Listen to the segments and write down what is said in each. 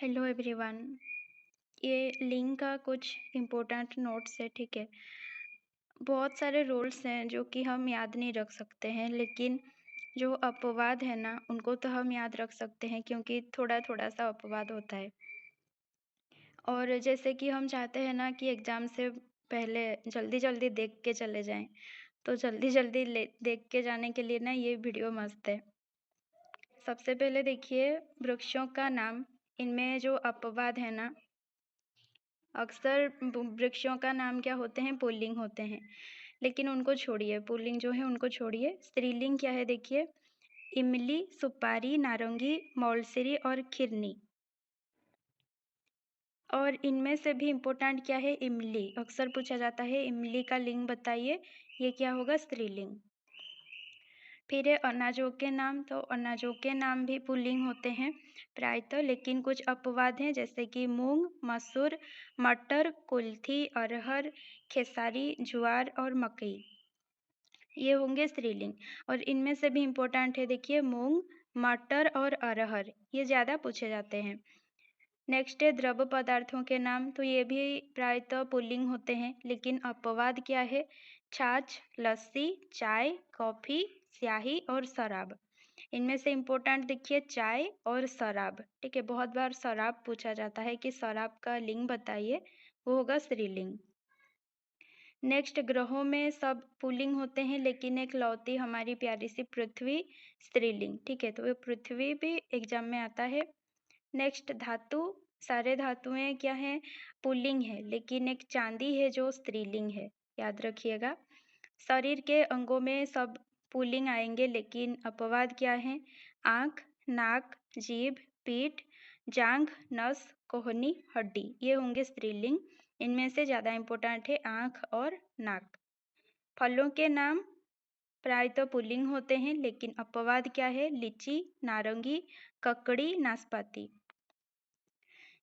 Hello everyone. ये link का कुछ इम्पोर्टेंट नोट्स है, ठीक है। बहुत सारे रूल्स हैं जो कि हम याद नहीं रख सकते हैं, लेकिन जो अपवाद है ना उनको तो हम याद रख सकते हैं, क्योंकि थोड़ा थोड़ा सा अपवाद होता है। और जैसे कि हम चाहते हैं ना कि एग्ज़ाम से पहले जल्दी जल्दी देख के चले जाएं, तो जल्दी जल्दी देख के जाने के लिए ना ये वीडियो मस्त है। सबसे पहले देखिए, वृक्षों का नाम। इनमें जो अपवाद है ना, अक्सर वृक्षों का नाम क्या होते हैं, पुल्लिंग होते हैं। लेकिन उनको छोड़िए, पुल्लिंग जो है उनको छोड़िए। स्त्रीलिंग क्या है देखिए, इमली, सुपारी, नारंगी, मौलसिरी और खिरनी। और इनमें से भी इम्पोर्टेंट क्या है, इमली। अक्सर पूछा जाता है इमली का लिंग बताइए, ये क्या होगा, स्त्रीलिंग। फिर है अनाजों के नाम। तो अनाजों के नाम भी पुल्लिंग होते हैं प्रायतः, लेकिन कुछ अपवाद हैं, जैसे कि मूंग, मसूर, मटर, कुल्थी, अरहर, खेसारी, ज्वार और मकई, ये होंगे स्त्रीलिंग। और इनमें से भी इम्पोर्टेंट है देखिए, मूंग, मटर और अरहर, ये ज़्यादा पूछे जाते हैं। नेक्स्ट है द्रव पदार्थों के नाम। तो ये भी प्रायतः पुल्लिंग होते हैं, लेकिन अपवाद क्या है, छाछ, लस्सी, चाय, कॉफ़ी, स्याही और शराब। इनमें से इम्पोर्टेंट देखिए चाय और शराब, ठीक है। बहुत बार शराब पूछा जाता है कि शराब का लिंग बताइए, वो होगा स्त्रीलिंग। नेक्स्ट, ग्रहों में सब पुल्लिंग होते हैं, लेकिन एक लौती हमारी प्यारी सी पृथ्वी, स्त्रीलिंग, ठीक है। तो ये पृथ्वी भी एग्जाम में आता है। नेक्स्ट, धातु। सारे धातुएं क्या हैं, पुल्लिंग है, लेकिन एक चांदी है जो स्त्रीलिंग है, याद रखिएगा। शरीर के अंगों में सब पुल्लिंग आएंगे, लेकिन अपवाद क्या है, आँख, नाक, जीभ, पीठ, जांघ, नस, कोहनी, हड्डी, ये होंगे स्त्रीलिंग। इनमें से ज़्यादा इम्पोर्टेंट है आँख और नाक। फलों के नाम प्रायतः पुल्लिंग होते हैं, लेकिन अपवाद क्या है, लीची, नारंगी, ककड़ी, नाशपाती।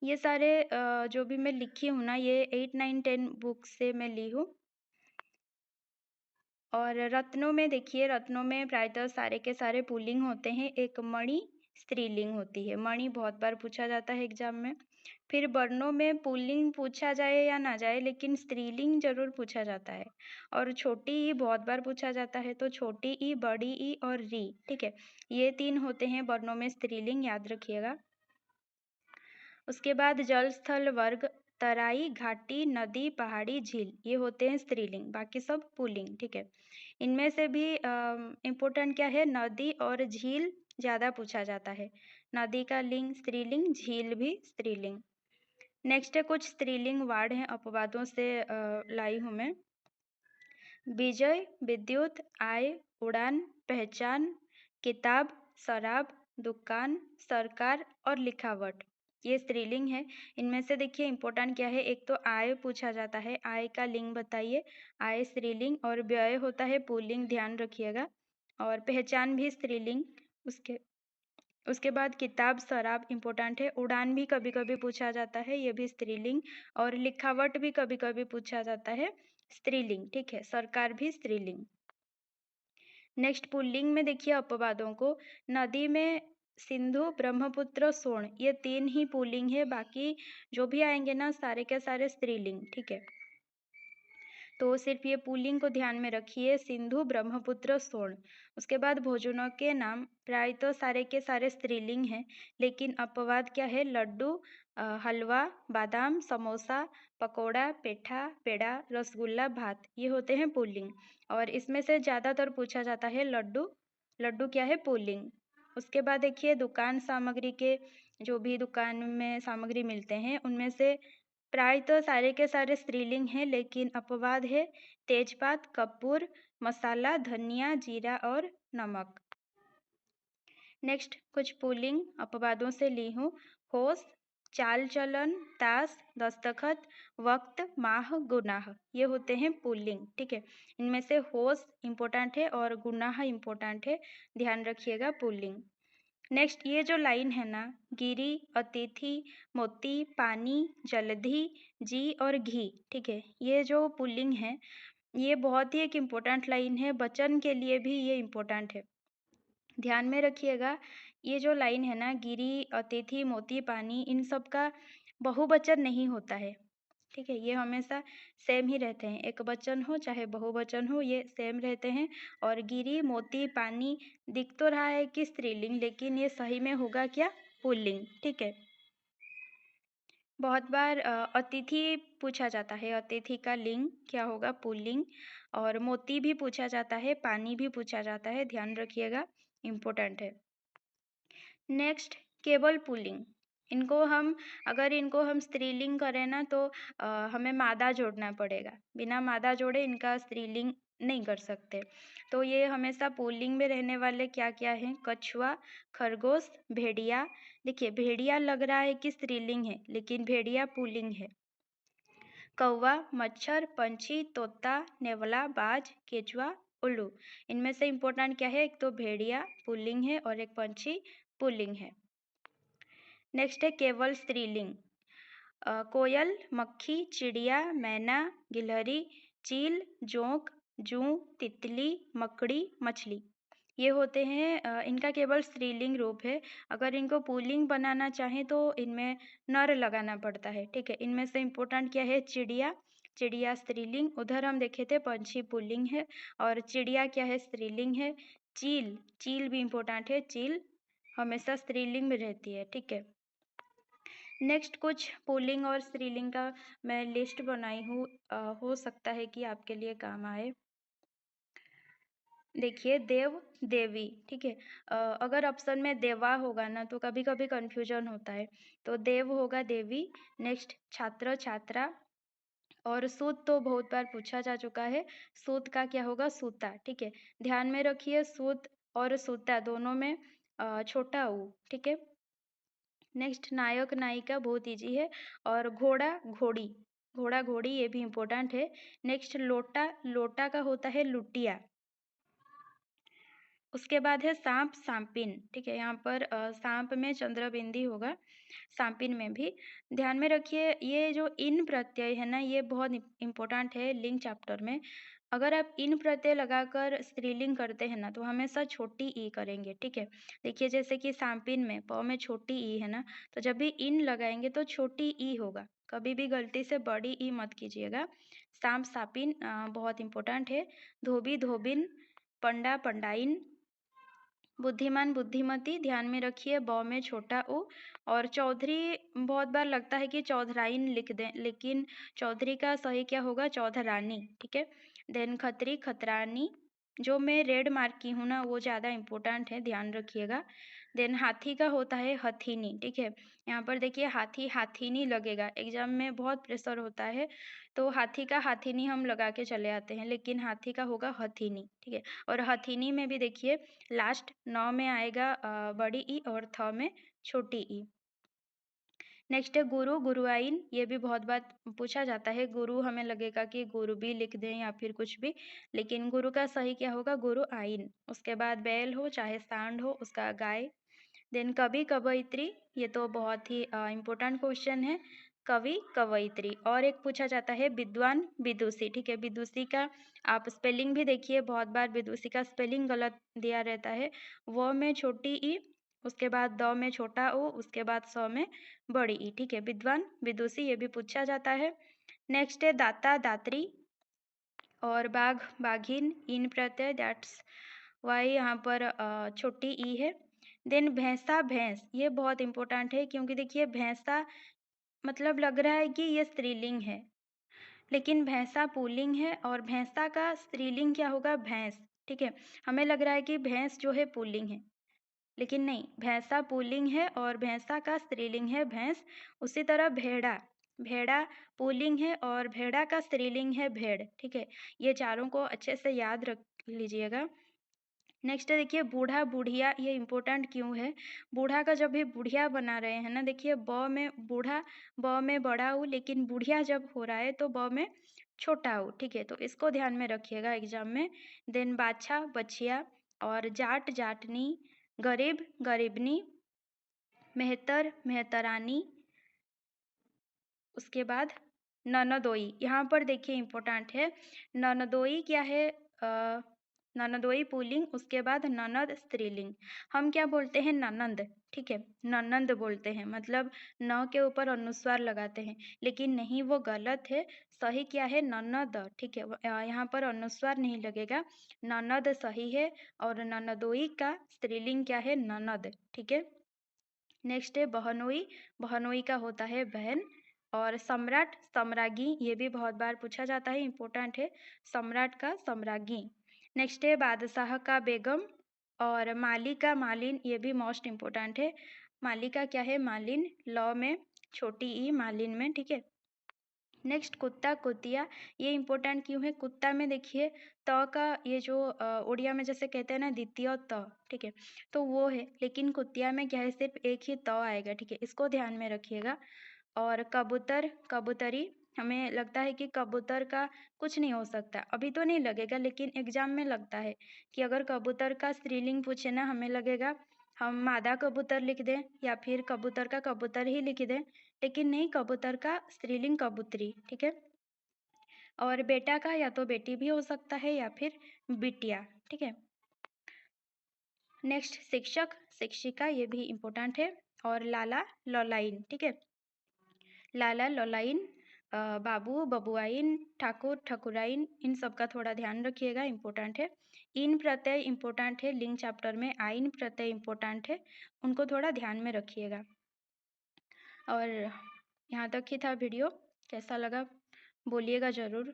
ये सारे जो भी मैं लिखी हूँ ना, ये 8, 9, 10 बुक से मैं ली हूँ। और रत्नों में देखिए, रत्नों में प्रायतः सारे के सारे पुल्लिंग होते हैं। एक मणि स्त्रीलिंग होती है, मणि बहुत बार पूछा जाता है एग्जाम में। फिर वर्णों में पुल्लिंग पूछा जाए या ना जाए, लेकिन स्त्रीलिंग जरूर पूछा जाता है। और छोटी ई बहुत बार पूछा जाता है, तो छोटी ई, बड़ी ई और री, ठीक है, ये 3 होते हैं वर्णों में स्त्रीलिंग, याद रखिएगा। उसके बाद जल स्थल वर्ग, तराई, घाटी, नदी, पहाड़ी, झील, ये होते हैं स्त्रीलिंग, बाकी सब पुल्लिंग, ठीक है। इनमें से भी इम्पोर्टेंट क्या है, नदी और झील ज़्यादा पूछा जाता है। नदी का लिंग स्त्रीलिंग, झील भी स्त्रीलिंग। नेक्स्ट है कुछ स्त्रीलिंग वर्ड हैं, अपवादों से लाई हूँ मैं। विजय, विद्युत, आय, उड़ान, पहचान, किताब, शराब, दुकान, सरकार और लिखावट, ये स्त्रीलिंग है। इनमें से देखिए इम्पोर्टेंट क्या है, एक तो आय पूछा जाता है, आय का लिंग बताइए, आय स्त्रीलिंग। और व्यय होता है पुल्लिंग, ध्यान रखिएगा। और पहचान भी स्त्रीलिंग। उसके उसके बाद किताब, शराब इम्पोर्टेंट है। उड़ान भी कभी कभी पूछा जाता है, ये भी स्त्रीलिंग। और लिखावट भी कभी कभी पूछा जाता है, स्त्रीलिंग, ठीक है। सरकार भी स्त्रीलिंग। नेक्स्ट, पुल्लिंग में देखिए अपवादों को। नदी में सिंधु, ब्रह्मपुत्र, सोन, ये 3 ही पुल्लिंग है, बाकी जो भी आएंगे ना सारे के सारे स्त्रीलिंग, ठीक है। तो सिर्फ ये पुल्लिंग को ध्यान में रखिए, सिंधु, ब्रह्मपुत्र, सोन। उसके बाद भोजनों के नाम प्रायतः सारे के सारे स्त्रीलिंग हैं, लेकिन अपवाद क्या है, लड्डू, हलवा, बादाम, समोसा, पकोड़ा, पेठा, पेड़ा, रसगुल्ला, भात, ये होते हैं पुल्लिंग। और इसमें से ज़्यादातर पूछा जाता है लड्डू। लड्डू क्या है, पुल्लिंग। उसके बाद देखिए दुकान सामग्री के, जो भी दुकान में सामग्री मिलते हैं उनमें से प्रायतः सारे के सारे स्त्रीलिंग हैं, लेकिन अपवाद है तेजपात, कपूर, मसाला, धनिया, जीरा और नमक। नेक्स्ट, कुछ पुल्लिंग अपवादों से ली हूँ। होश, चाल चलन, ताश, दस्तखत, वक्त, माह, गुनाह, ये होते हैं पुल्लिंग, ठीक है। इनमें से होश इम्पोर्टेंट है और गुनाह इम्पोर्टेंट है, ध्यान रखिएगा, पुल्लिंग। नेक्स्ट, ये जो लाइन है ना, गिरी, अतिथि, मोती, पानी, जलधि, जी और घी, ठीक है, ये जो पुल्लिंग है, ये बहुत ही एक इम्पोर्टेंट लाइन है, वचन के लिए भी ये इम्पोर्टेंट है, ध्यान में रखिएगा। ये जो लाइन है ना, गिरी, अतिथि, मोती, पानी, इन सब का बहुवचन नहीं होता है। ठीक है, ये हमेशा सेम ही रहते हैं, एक वचन हो चाहे बहुवचन हो, ये सेम रहते हैं। और गिरी, मोती, पानी दिख तो रहा है कि स्त्रीलिंग, लेकिन ये सही में होगा क्या, पुल्लिंग। ठीक है, बहुत बार अतिथि पूछा जाता है, अतिथि का लिंग क्या होगा, पुल्लिंग। और मोती भी पूछा जाता है, पानी भी पूछा जाता है, ध्यान रखिएगा, इम्पोर्टेंट है। नेक्स्ट, केवल पुल्लिंग। इनको हम अगर इनको हम स्त्रीलिंग करें ना तो हमें मादा जोड़ना पड़ेगा, बिना मादा जोड़े इनका स्त्रीलिंग नहीं कर सकते। तो ये हमेशा पुल्लिंग में रहने वाले क्या क्या हैं, कछुआ, खरगोश, भेड़िया। देखिए, भेड़िया लग रहा है कि स्त्रीलिंग है, लेकिन भेड़िया पुल्लिंग है। कौवा, मच्छर, पंछी, तोता, नेवला, बाज, केचुआ, उल्लू। इनमें से इम्पोर्टेंट क्या है, एक तो भेड़िया पुल्लिंग है और एक पंछी पुल्लिंग है। नेक्स्ट है केवल स्त्रीलिंग। कोयल, मक्खी, चिड़िया, मैना, गिलहरी, चील, जोंक, जूं, तितली, मकड़ी, मछली। ये होते हैं इनका केवल स्त्रीलिंग रूप है। अगर इनको पुल्लिंग बनाना चाहें तो इनमें नर लगाना पड़ता है। ठीक है, इनमें से इम्पोर्टेंट क्या है, चिड़िया, चिड़िया स्त्रीलिंग, उधर हम देखे थे पंछी पुल्लिंग है और चिड़िया क्या है, स्त्रीलिंग है। चील, चील भी इम्पोर्टेंट है, चील हमेशा स्त्रीलिंग में रहती है। ठीक है, नेक्स्ट कुछ पुल्लिंग और स्त्रीलिंग का मैं लिस्ट बनाई हूँ, हो सकता है कि आपके लिए काम आए। देखिए, देव, देवी। ठीक है, अगर ऑप्शन में देवा होगा ना तो कभी कभी कंफ्यूजन होता है, तो देव होगा देवी। नेक्स्ट, छात्र, छात्रा। और सूत तो बहुत बार पूछा जा चुका है, सूत का क्या होगा, सूता। ठीक है, ध्यान में रखिए, सूत और सूता दोनों में छोटा ऊ। ठीक है, नेक्स्ट, नायक, नायिका बहुत इजी है। और घोड़ा, घोड़ी, घोड़ा घोड़ी ये भी इम्पोर्टेंट है। नेक्स्ट, लोटा, लोटा का होता है लुटिया। उसके बाद है सांप, सांपिन। ठीक है, यहाँ पर सांप में चंद्र बिंदी होगा, सांपिन में भी। ध्यान में रखिए, ये जो इन प्रत्यय है ना, ये बहुत इम्पोर्टेंट है लिंग चैप्टर में। अगर आप इन प्रत्यय लगाकर स्त्रीलिंग करते हैं ना तो हमेशा छोटी ई करेंगे। ठीक है, देखिए जैसे कि सांपिन में प में छोटी ई है ना, तो जब भी इन लगाएंगे तो छोटी ई होगा, कभी भी गलती से बड़ी ई मत कीजिएगा। सांप, सापिन बहुत इंपॉर्टेंट है। धोबी, धोबिन, पंडा, पंडाइन, बुद्धिमान, बुद्धिमती, ध्यान में रखिए, ब में छोटा ऊ। और चौधरी, बहुत बार लगता है कि चौधराइन लिख दें, लेकिन चौधरी का सही क्या होगा, चौधरानी। ठीक है, देन खत्री, खतरानी। जो मैं रेड मार्क की हूँ ना वो ज़्यादा इम्पोर्टेंट है, ध्यान रखिएगा। देन हाथी का होता है हथीनी। ठीक है, यहाँ पर देखिए हाथी, हाथीनी लगेगा, एग्जाम में बहुत प्रेशर होता है तो हाथी का हाथीनी हम लगा के चले आते हैं, लेकिन हाथी का होगा हथीनी। ठीक है, और हथीनी में भी देखिए लास्ट नौ में आएगा बड़ी ई और थ में छोटी ई। नेक्स्ट है गुरु, गुरुआइन, ये भी बहुत बार पूछा जाता है, गुरु हमें लगेगा कि गुरु भी लिख दें या फिर कुछ भी, लेकिन गुरु का सही क्या होगा, गुरु आइन। उसके बाद बैल हो चाहे सांड हो उसका गाय। देन कवि, कवयित्री, ये तो बहुत ही इम्पोर्टेंट क्वेश्चन है, कवि, कवयित्री। और एक पूछा जाता है विद्वान, विदुषी। ठीक है, विदुषी का आप स्पेलिंग भी देखिए, बहुत बार विदुषी का स्पेलिंग गलत दिया रहता है, व में छोटी ई, उसके बाद द में छोटा ओ, उसके बाद स में बड़ी ई। ठीक है, विद्वान, विदुषी, ये भी पूछा जाता है। नेक्स्ट है दाता, दात्री। और बाघ, बाघिन, इन प्रत्यय, दैट्स वाई यहाँ पर छोटी ई है। देन भैंसा, भैंस, ये बहुत इंपॉर्टेंट है क्योंकि देखिए भैंसा मतलब लग रहा है कि ये स्त्रीलिंग है, लेकिन भैंसा पुल्लिंग है और भैंसा का स्त्रीलिंग क्या होगा, भैंस। ठीक है, हमें लग रहा है कि भैंस जो है पुल्लिंग है, लेकिन नहीं, भैंसा पुल्लिंग है और भैंसा का स्त्रीलिंग है भैंस। उसी तरह भेड़ा, भेड़ा पुल्लिंग है और भेड़ा का स्त्रीलिंग है भेड़। ठीक है, ये चारों को अच्छे से याद रख लीजिएगा। नेक्स्ट है देखिए बूढ़ा, बुढ़िया, ये इंपॉर्टेंट क्यों है, बूढ़ा का जब भी बुढ़िया बना रहे हैं ना, देखिए ब में बूढ़ा, ब में बड़ा ऊ, लेकिन बुढ़िया जब हो रहा है तो ब में छोटा ऊ। ठीक है, तो इसको ध्यान में रखिएगा एग्जाम में। देन बाछा, बछिया। और जाट, जाटनी, गरीब, गरीबनी, मेहतर, मेहतरानी। उसके बाद ननदोई, यहाँ पर देखिए इम्पोर्टेंट है, ननदोई क्या है, ननदोई पुल्लिंग, उसके बाद ननद स्त्रीलिंग। हम क्या बोलते हैं? ननंद, ठीक है, ननंद बोलते हैं, मतलब न के ऊपर अनुस्वार लगाते हैं, लेकिन नहीं, वो गलत है। सही क्या है? ननद, ठीक है, यहाँ पर अनुस्वार नहीं लगेगा, ननद सही है। और ननदोई का स्त्रीलिंग क्या है? ननद, ठीक है। नेक्स्ट है बहनोई, बहनोई का होता है बहन। और सम्राट, सम्राज्ञी, ये भी बहुत बार पूछा जाता है, इंपॉर्टेंट है, सम्राट का सम्राज्ञी। नेक्स्ट है बादशाह का बेगम। और माली का मालिन, ये भी मोस्ट इम्पोर्टेंट है। माली का क्या है? मालिन, लॉ में छोटी ई, मालिन में, ठीक है। नेक्स्ट कुत्ता, कुतिया, ये इंपॉर्टेंट क्यों है? कुत्ता में देखिए त का ये जो उड़िया में जैसे कहते हैं ना द्वितीय त, ठीक है, तो वो है, लेकिन कुतिया में क्या है? सिर्फ एक ही त आएगा, ठीक है, इसको ध्यान में रखिएगा। और कबूतर, कबूतरी, हमें लगता है कि कबूतर का कुछ नहीं हो सकता, अभी तो नहीं लगेगा, लेकिन एग्जाम में लगता है कि अगर कबूतर का स्त्रीलिंग पूछे ना, हमें लगेगा हम मादा कबूतर लिख दें या फिर कबूतर का कबूतर ही लिख दें, लेकिन नहीं, कबूतर का स्त्रीलिंग कबूतरी, ठीक है। और बेटा का या तो बेटी भी हो सकता है या फिर बिटिया, ठीक है। नेक्स्ट शिक्षक, शिक्षिका, ये भी इम्पोर्टेंट है। और लाला, लौलाइन, ठीक है, लाला, लौलाइन, बाबू, बबुआइन, ठाकुर, ठकुराइन, इन सब का थोड़ा ध्यान रखिएगा, इम्पोर्टेंट है। इन प्रत्यय इम्पोर्टेंट है, लिंग चैप्टर में आइन प्रत्यय इम्पोर्टेंट है, उनको थोड़ा ध्यान में रखिएगा। और यहाँ तक ही था वीडियो, कैसा लगा बोलिएगा ज़रूर।